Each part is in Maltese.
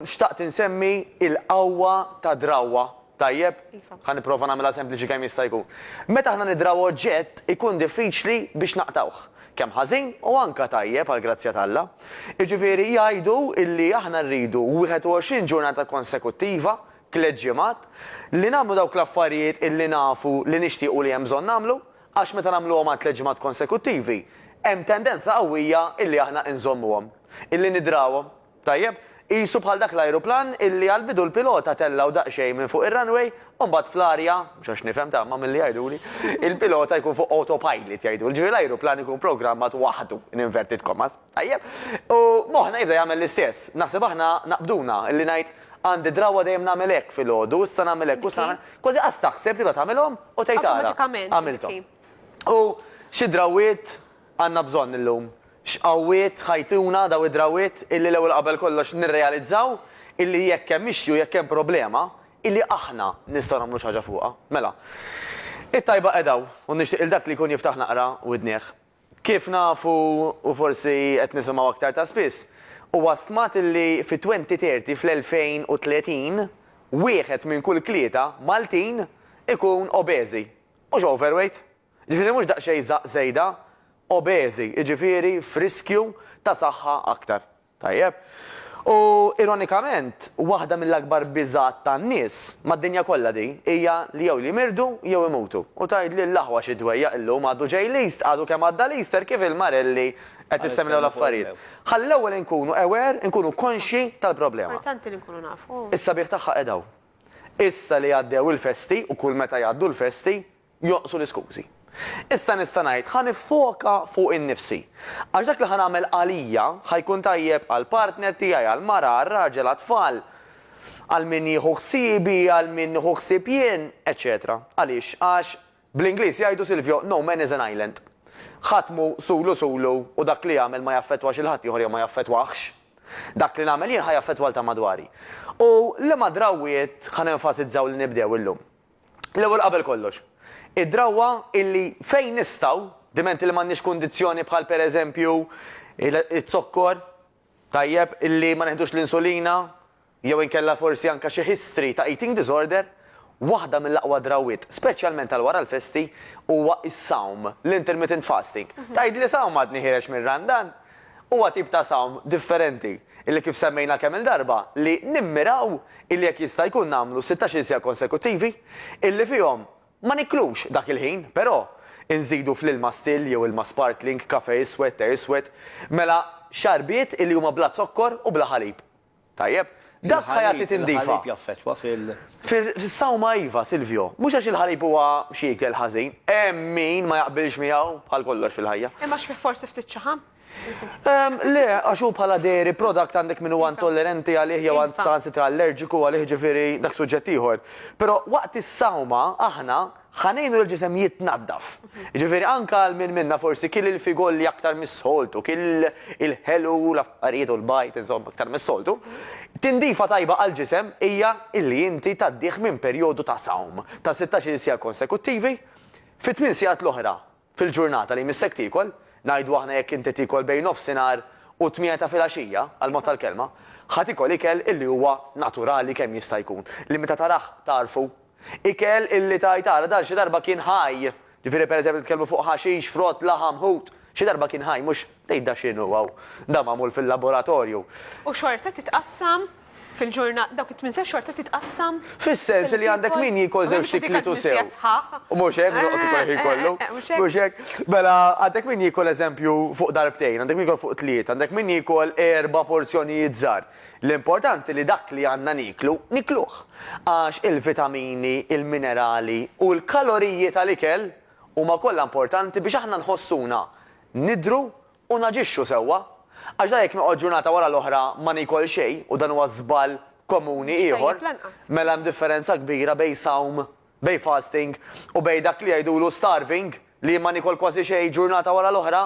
Xtaqt insemmi il-qawwa ta' drawwa. Tajjeb, ħan nipprova nagħmilha sempliċi kemm jista' jkun. Meta aħna nidraw oġġett ikun diffiċli biex naqtawh. Kemm ħażin u anke tajjeb għal grazzja t'Alla. Jiġifieri jgħidu illi aħna rridu 21 ġurnata konsekuttiva, tliet ġimgħat, li nagħmlu dawk l-affarijiet illi nafu li nixtiequ li hemm bżonn nagħmlu, għax meta nagħmluhom għal tliet ġimgħat konsekuttivi, hemm tendenza qawwija illi aħna nżommuhom, illi nidrawhom. Tajjeb, qisu bħal dak l-ajruplan illi għal-bidu l-pilota tellaw daqsxejn minn fuq ir-runway u mbagħad fl-arja, mhux għax nifhem ta' ma milli jgħiduli, il-pilota jkun fuq autopilot jgħidu. Ġifieri l-ajruplan ikun programmat waħdu in inverted commas. Tajjeb, u moħħna jibda jagħmel l-istess. Naħseb aħna naqbduna illi ngħid għandi drawwa dejjem nagħmel hekk fil-għodu, issa nagħmel hekk, issa kważi qas taħseb tibda tagħmelhom u tgħid tara. Għamilthom. U xi drawwiet għandna bżonn illum. X'qawwiet ħajtuna daw id-drawwiet illi l-ewwel qabel kollox nirrealizzaw illi jekk hemm issue jekk hemm problema illi aħna nistgħu nagħmlu xi ħaġa fuqha. Mela. It-tajba qedaw u nixtieq il dak li jkun jiftaħ naqra widnieh. Kif nafu u forsi qed nisimgħu aktar ta' spiss, huwa stmat illi fi-2030 fl-2030 wieħed minn kull tlieta Maltin ikun obeżi. Mhux overweight. Ġifieri mhux daqsxejn żejda. Obeżi, jiġifieri f'riskju ta' saħħa aktar. Tajjeb. U ironikament, waħda mill-akbar biżgħat tan-nies mad-dinja kollha di hija li jew li jmirdu jew imutu. U tgħid li l-aħwa xi dwejjaq illum għadu ġej l-East, għadu kemm għadda l-Easter kif il-marelli qed issemmilew l-affarijiet. Ħalli l-ewwel inkunu aware, inkunu konxi tal-problema. Importanti li nkunu nafu. Issa bih tagħha qedaw. Issa li għaddew il-festi u kull meta jgħaddu l-festi joqsu l-iskużi. Issa nista' ngħid ħa nifoka fuq innifsi. Għax dak li ħa nagħmel għalija ħajkun tajjeb għall partner tiegħi, għall mara, għar-raġel, għat-tfal, għal min jieħu ħsiebi, għal min jieħu ħsieb jien, eċetera. Għaliex? Għax bl-Ingliż jgħidu Silvio, no man is an island. Ħatmu sulu u dak li jagħmel ma jaffettwax il-ħadd ieħor jew ma jaffettwaħx. Dak li nagħmel jien ħajaffettwa ta' madwari. U liema drawwiet ħa nenfasizzaw li nibdew illum. L-ewwel qabel kollox. Id-drawwa illi fejn nistgħu, dimenti li m'għandniex kundizzjoni bħal pereżempju it-zokkor, tajjeb illi ma neħdux l-insulina, jew inkella forsi anke xi history ta' eating disorder, waħda mill-aqwa drawwiet, speċjalment għal wara l-festi, huwa is-sawm, l-intermittent fasting. Tgħid li sawm għadni ħireġ mir-Randan, huwa tip ta' sawm differenti illi kif semmejna kemm il-darba li nimmiraw illi jekk jista' jkun nagħmlu 16 sija konsekuttivi illi fihom ma niklux dak il-ħin, però inżidu fl-ilma still jew ilma sparkling, kafe iswed, te iswed, mela xarbiet illi huma bla zokkor u bla ħalib. Tajjeb, dak ħajati tindifa. Il-ħalib jaffettwa fis-sawma iva, Silvio. Mhux għax il-ħalib huwa xi ikel ħażin, hemm min ma jaqbilx miegħu bħal kollox fil-ħajja. Imma forsi ftit ċaħam? Le, għax hu bħala dairy product għandek min huwa intolleranti għalih jew sansitra allerġiku għalih ġifieri dak suġġett ieħor. Però waqt is-sawma aħna ħanejnu l-ġisem jitnaddaf. Ġifieri anke għal min minna forsi kiel il-figolli aktar mis-soltu, kiel il-ħelu, l-affarijiet u l-bajt, insomma, aktar mis-soltu. Tindifa tajba għal-ġisem hija illi inti taddih minn perjodu ta' sawm ta' 16 sija konsekuttivi fit 8 sigħat l-oħra fil-ġurnata li missek tikol. Ngħidu aħna jekk inti tikol bejn nofsinhar u 8 ta' filgħaxija għal mod tal-kelma, ħadd ikol ikel illi huwa naturali kemm jista' jkun. Li meta taraħ tarfu. Ikel illi tara dan xi darba kien ħaj. Ġifieri pereżempju titkellmu fuq ħaxix, frott, laħam, ħut. Xi darba kien ħaj mhux tgħidha x'inhu għaw. Da magħmul fil-laboratorju. U xorta titqassam fil-ġurnata dawk it-tmien xorta titqassam. Fis-sens li għandek min jikol żewġ tiklitu sew. U mhux hekk noqgħod ikol kollu. Mhux hekk. Mela għandek min jikol eżempju fuq darbtejn, għandek min jikol fuq tliet, għandek min jikol 4 porzjonijiet żgħar. L-importanti li dak li għandna nikluh. Għax il-vitamini, il-minerali u l-kaloriji tal-ikel huma kollha importanti biex aħna nħossuna nidru u naġixxu sewwa. Għax jekk noqgħod ġurnata wara l-oħra ma nikol xejn u dan huwa żball komuni ieħor, mela hemm differenza kbira bejn sawm, bejn fasting u bejn dak li jgħidulu starving li ma nikol kważi xejn ġurnata wara l-oħra.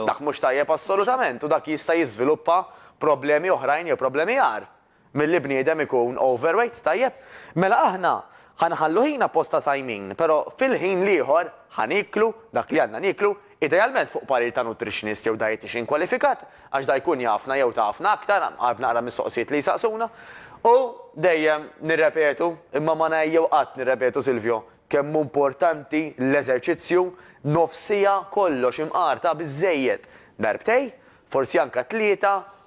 Dak mhux tajjeb assolutament u dak jista' jiżviluppa problemi oħrajn jew problemi għar. Milli bniedem ikun overweight tajjeb. Mela aħna ħanħallu ħin apposta sajmin, però fil-ħin ieħor ħaniklu dak li għandna niklu Idealment fuq parir ta' nutritionist jew dietitian kwalifikat, għax da jkun jafna jew tafna aktar, għab naqra mis-soqsijiet li jisaqsuna, u dejjem nirrepetu, imma ma jew qatt nirrepetu Silvio, kemm importanti l-eżerċizzju nofsija kollox imqarta biżejjed darbtej, forsi anka 3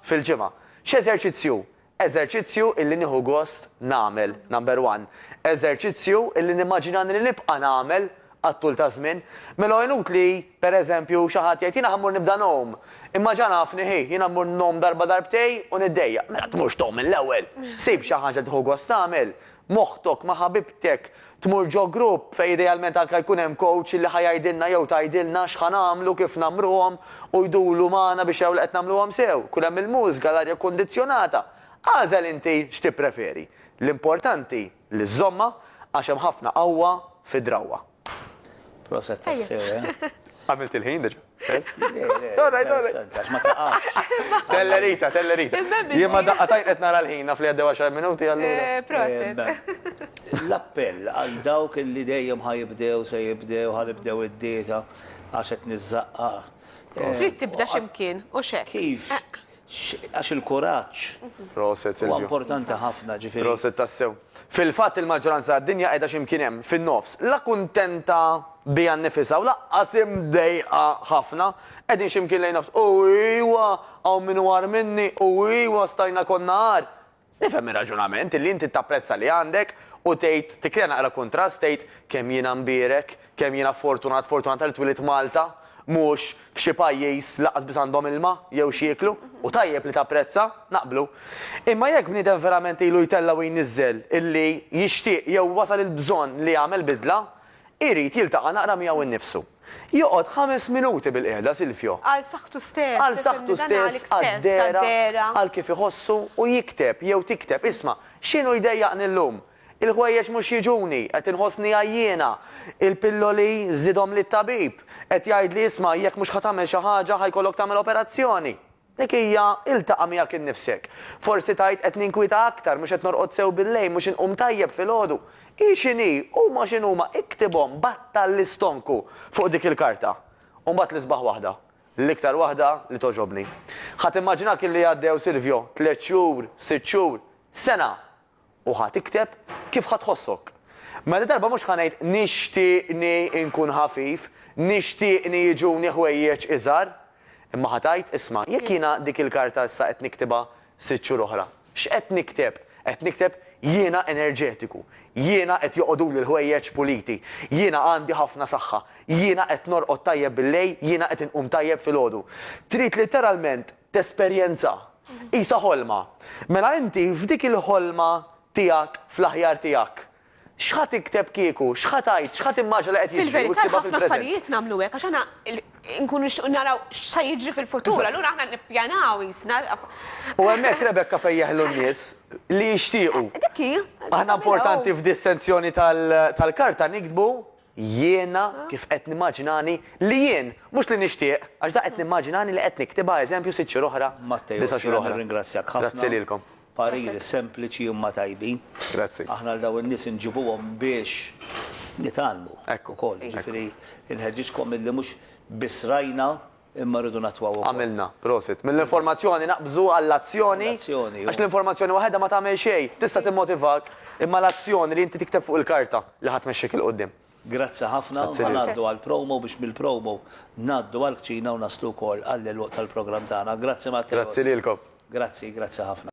fil-ġimgħa. X'eżerċizzju? Eżerċizzju illi nieħu gost nagħmel, number 1. Eżerċizzju illi nimmaġinani li nibqa' nagħmel għattul ta' żmien. Mela għenut li, pereżempju, xi ħadd jgħid jiena ħammur nibda nom. Imma ġan għafni ħej, jiena mmur nom darba darbtej u niddejja. Mela tmurx tom mill-ewwel. Sib xi ħaġa tieħu gost tagħmel. Moħħtok ma' ħabibtek tmur ġo grupp fej idealment anke jkun hemm coach li ħajajdilna jew tgħidilna x'ħa nagħmlu kif nagħmluhom u jdulu magħna biex jew qed nagħmluhom sew. Kun hemm il-mużika l-arja kondizzjonata. Għażel inti x'tippreferi. L-importanti li żomma għax hemm ħafna qawwa fid-drawwa. Proset tas-sew, Għamilt il-ħin diġa. Għax ma taqax. Tellerita. Jien ma daqqatajn qed nara l-ħin naf li għaddew 10 minuti allura. Proset. L-appell għal dawk li dejjem ħajibdew se jibdew ħalibdew id-dieta għax qed niżaqqa. Trid tibda x'imkien u xek. Kif? Għax il-kuraġġ. Proset, Huwa Silvio. importanti ħafna ġifieri. Proset tassew. Fil-fatt il-maġġoranza għad-dinja qiegħda x'imkien hemm fin-nofs. La kuntenta bija nnifisha u laqqas imdejqa ħafna qegħdin x'imkien lejn nofs. U iwa hawn min war minni, u iwa stajna konna għar. Nifhem ir-raġunament illi inti tapprezza li għandek u tgħid tikkrea naqra kuntrast tgħid kemm jiena mbierek, kemm jiena fortunat li twilit Malta. Mhux f'xi pajjiż laqas biss għandhom ilma jew xi jieklu u tajjeb li tapprezza naqblu. Imma jekk bniedem verament ilu jtella u jniżżel illi jixtieq jew wasal il-bżonn li jagħmel bidla, irid jiltaqa' naqra miegħu innifsu. Joqgħod 5 minuti bil-qiegħda Silvio. Għal saħħtu stess. Għal saħħtu stess, għad-dera, għal kif iħossu u jikteb jew tikteb isma' x'inhu jdejjaqni llum. Il-ħwejjeġ mhux jiġuni, qed inħossni għajjiena, il-pilloli żidhom lit-tabib, qed jgħidli isma' jekk mhux ħatamel xi ħaġa ħajkollok tagħmel operazzjoni. Dik hija iltaqa' miegħek innifsek. Forsi tajt qed ninkwita aktar, mhux qed norqod sew bil-lejl, mhux inqum tajjeb filgħodu. X'inhi huma x'inhuma iktibhom battal-listonku fuq dik il-karta. U mbagħad l-isbaħ waħda. L-iktar waħda li toġobni. Ħadd immaġinak illi għaddew Silvio 3 xhur, 6 xhur, sena. U ħat ikteb kif ħat ħossok. Mela darba mhux ħanejt nixtieqni nkun ħafif, nixtieqni jiġuni ħwejjeġ iżgħar, imma ħatajt isma' jekk jiena dik il-karta issa qed niktibha 6 xhur oħra. X'qed nikteb? Qed nikteb jiena enerġetiku, jiena qed joqogħduli l-ħwejjeġ puliti, jiena għandi ħafna saħħa, jiena qed norqod tajjeb bil-lejl, jiena qed inqum tajjeb filgħodu. Trid literalment tesperjenza isa ħolma. Mela inti f'dik il-ħolma tiegħek fl-aħjar tiegħek. X'ħadd ikteb kieku, x'ħadd għajt, x'ħadd immaġna li qed jiġri Fil-verità ħafna affarijiet nagħmlu hekk għax aħna nkunu naraw x'sa jiġri fil-futur, allura aħna nippjanaw jisna. U hemmhekk Rebekka fejn jeħlu n-nies li jixtiequ. Dik hi. Aħna importanti f'distenzjoni tal-karta nikdbu jiena kif qed nimmaġinani li jien mhux li nixtieq għax da qed nimmaġinani li qed niktibha eżempju 6 xhur oħra. Matteo, 9 xhur oħra. ringrazzjak ħafna. Grazzi lilkom. Pariri sempliċi huma tajbin. Grazzi. Aħna l-daw in-nies inġibuhom biex nitalmu. Ekku. Ukoll, ġifieri inħeġġiġkom illi mhux biss rajna imma rridu natwaw ukoll. Għamilna, prosit. Mill-informazzjoni naqbżu għall-azzjoni, L-azzjoni, għax l-informazzjoni waħedha ma tagħmel xejn, tista' timmotivak, imma l-azzjoni li inti tikteb fuq il-karta li ħadd mexxik il-qudiem. Grazzi ħafna, Grazzi lilek. ngħaddu għall-promo biex mill-promo ngħaddu għall-kċina u naslu wkoll għall-waqt tal-programm tagħna. Grazzi Matteo. Grazzi lilkom. Grazzi ħafna.